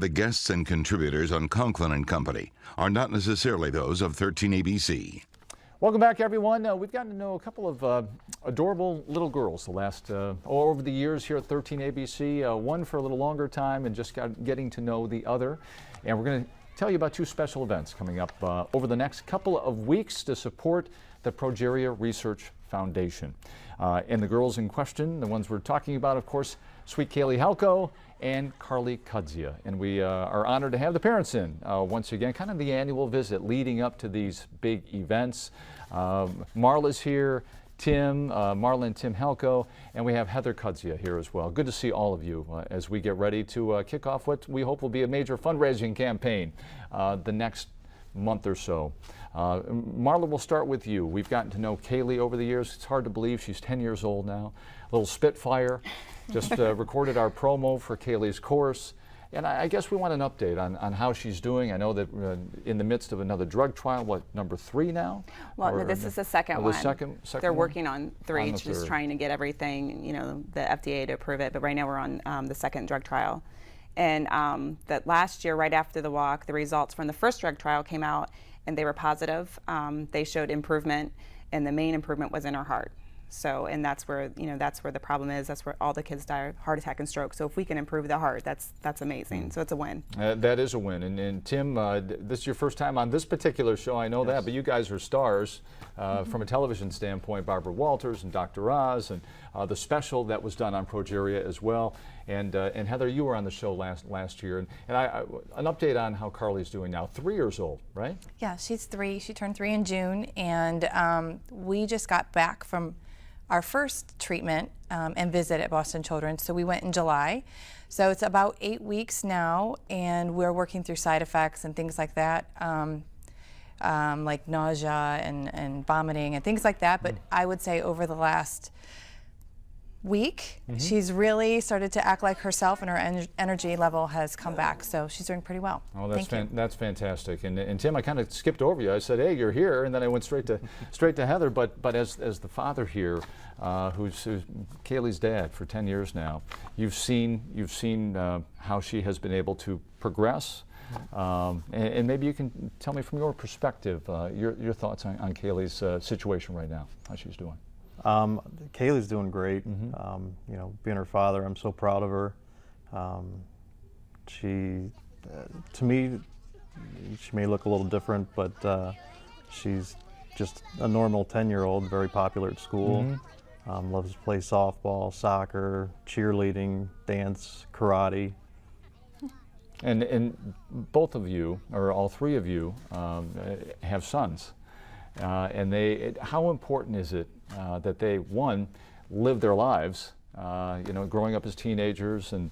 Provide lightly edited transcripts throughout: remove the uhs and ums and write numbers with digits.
The guests and contributors on Conklin and Company are not necessarily those of 13ABC. Welcome back, everyone. We've gotten to know a couple of adorable little girls the last over the years here at 13ABC. One for a little longer time and just getting to know the other. And we're going to tell you about two special events coming up over the next couple of weeks to support the Progeria Research Foundation. And the girls in question, the ones we're talking about, of course, sweet Kaylee Halko and Kaylees Course. And we are honored to have the parents in once again, kind of the annual visit leading up to these big events. Marla's here, Marla and Tim Halko, and we have Heather Course here as well. Good to see all of you as we get ready to kick off what we hope will be a major fundraising campaign the next month or so. Marla, we'll start with you. We've gotten to know Kaylee over the years. It's hard to believe she's 10 years old now. A little Spitfire. Just recorded our promo for Kaylees Course. And I guess we want an update on how she's doing. I know that in the midst of another drug trial, what, number 3 now? Well, no, this is the second one. Second They're one? working on 3, just third. trying to get everything, the FDA to approve it. But right now we're on the second drug trial. And that last year, right after the walk, the results from the first drug trial came out, and they were positive. They showed improvement, and the main improvement was in her heart. So, and that's where the problem is. That's where all the kids die of heart attack and stroke. So if we can improve the heart, that's amazing. So it's a win. That is a win. And Tim, this is your first time on this particular show. I know that, but you guys are stars from a television standpoint. Barbara Walters and Dr. Oz, and the special that was done on Progeria as well. And Heather, you were on the show last year. And an update on how Kaylee's doing now. 3 years old, right? Yeah, she's 3. She turned 3 in June, and we just got back from our first treatment and visit at Boston Children's. So we went in July. So it's about 8 weeks now, and we're working through side effects and things like that, like nausea and vomiting and things like that. But I would say over the last week, she's really started to act like herself, and her energy level has come back. So she's doing pretty well. Oh, that's fantastic. And Tim, I kind of skipped over you. I said, "Hey, you're here," and then I went straight to Heather. But as the father here, who's Kaylee's dad for 10 years now, you've seen how she has been able to progress. And maybe you can tell me from your perspective your thoughts on Kaylee's situation right now, how she's doing. Kaylee's doing great. Being her father, I'm so proud of her. She, to me, she may look a little different, but she's just a normal 10-year-old, very popular at school. Loves to play softball, soccer, cheerleading, dance, karate. And both of you, or all 3 of you, have sons. And how important is it that they, one, live their lives, growing up as teenagers and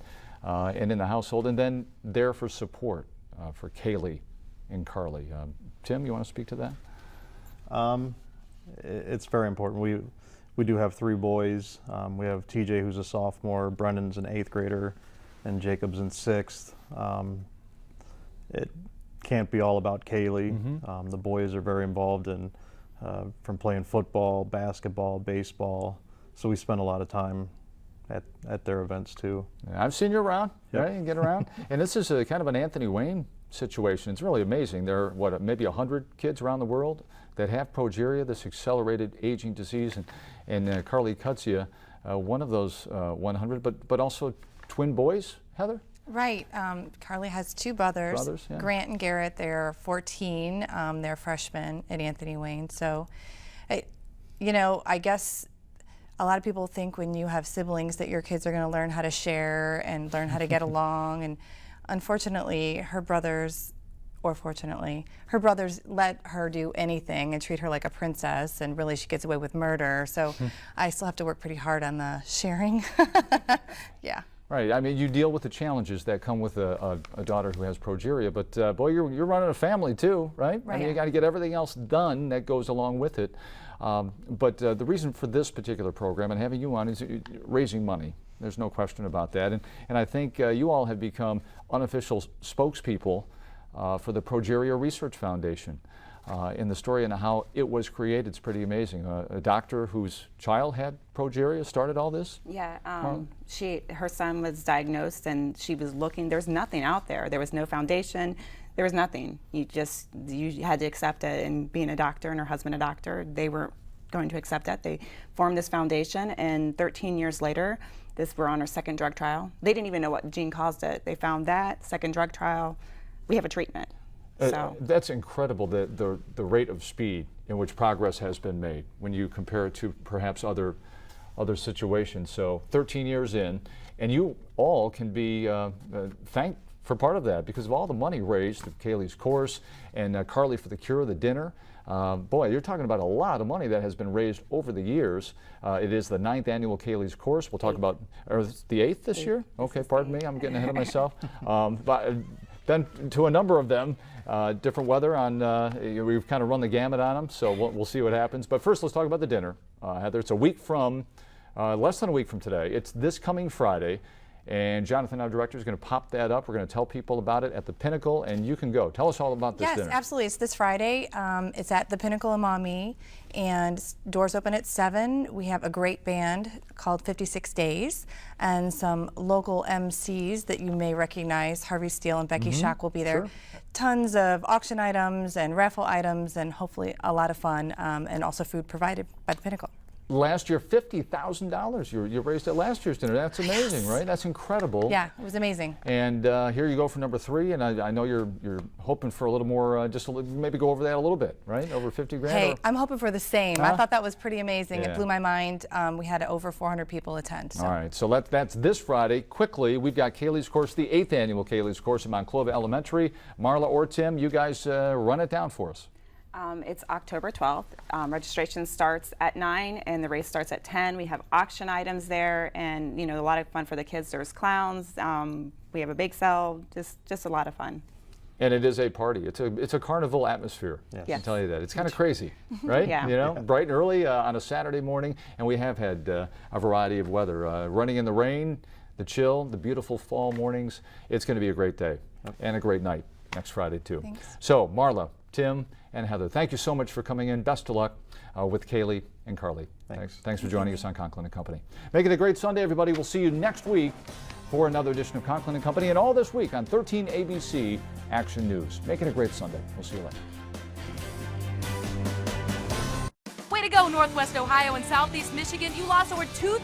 in the household, and then there for support for Kaylee and Kaylee. Tim, you want to speak to that? It's very important. We do have 3 boys. We have TJ, who's a sophomore, Brendan's an 8th grader, and Jacob's in 6th. It can't be all about Kaylee. The boys are very involved in from playing football, basketball, baseball. So we spend a lot of time at their events too. Yeah, I've seen you around, right? You get around. And this is a kind of an Anthony Wayne situation. It's really amazing. There are maybe 100 kids around the world that have progeria, this accelerated aging disease, and Kaylees Course, one of those 100, but also twin boys, Heather? Right. Kaylee has 2 brothers, yeah. Grant and Garrett. They're 14. They're freshmen at Anthony Wayne. So, I guess a lot of people think when you have siblings that your kids are going to learn how to share and learn how to get along. And unfortunately, her brothers let her do anything and treat her like a princess, and really she gets away with murder. So I still have to work pretty hard on the sharing. Yeah. Right. I mean, you deal with the challenges that come with a daughter who has progeria, but boy, you're running a family too, right? Right. I mean, you got to get everything else done that goes along with it. But the reason for this particular program and having you on is raising money. There's no question about that. And I think you all have become unofficial spokespeople for the Progeria Research Foundation. in the story and how it was created. It's pretty amazing. A doctor whose child had progeria started all this? Yeah, her son was diagnosed and she was looking, there was nothing out there. There was no foundation, there was nothing. You had to accept it, and being a doctor and her husband a doctor, they weren't going to accept that. They formed this foundation, and 13 years later, we're on our second drug trial. They didn't even know what gene caused it. They found that, second drug trial, we have a treatment. So that's incredible, the rate of speed in which progress has been made when you compare it to perhaps other situations. So 13 years in, and you all can be thanked for part of that because of all the money raised, the Kaylees Course and Carly for the Cure, the dinner. Boy, you're talking about a lot of money that has been raised over the years. It is the 9th annual Kaylees Course. We'll talk about, or the 8th this year? Okay, pardon me, I'm getting ahead of myself. But been to a number of them, different weather on, we've kind of run the gamut on them, so we'll see what happens. But first, let's talk about the dinner. Heather, it's a week from, less than a week from today. It's this coming Friday. And Jonathan, our director, is going to pop that up. We're going to tell people about it at the Pinnacle, and you can go. Tell us all about this dinner. Yes, absolutely. It's this Friday. It's at the Pinnacle in Maumee, and doors open at 7. We have a great band called 56 Days, and some local MCs that you may recognize. Harvey Steele and Becky Schock will be there. Sure. Tons of auction items and raffle items, and hopefully a lot of fun, and also food provided by the Pinnacle. Last year, $50,000 you raised at last year's dinner. That's amazing, right? That's incredible. Yeah, it was amazing. And here you go for number 3, and I know you're hoping for a little more, maybe go over that a little bit, right? Over 50 grand? Hey, I'm hoping for the same. I thought that was pretty amazing. Yeah. It blew my mind. We had over 400 people attend. So. All right, so that's this Friday. Quickly, we've got Kaylees Course, the 8th annual Kaylees Course in Monclova Elementary. Marla or Tim, you guys run it down for us. It's October 12th. Registration starts at 9 and the race starts at 10. We have auction items there, and a lot of fun for the kids. There's clowns. We have a bake sale. Just a lot of fun. And it is a party. It's a carnival atmosphere. Yes. I can tell you that. It's kind of crazy, right? Yeah. Bright and early on a Saturday morning, and we have had a variety of weather. Running in the rain, the chill, the beautiful fall mornings. It's going to be a great day and a great night next Friday too. Thanks. So Marla, Tim, and Heather, thank you so much for coming in. Best of luck with Kaylee and Carly. Thanks for joining us on Conklin & Company. Make it a great Sunday, everybody. We'll see you next week for another edition of Conklin & Company, and all this week on 13 ABC Action News. Make it a great Sunday. We'll see you later. Way to go, Northwest Ohio and Southeast Michigan. You lost over 2,000.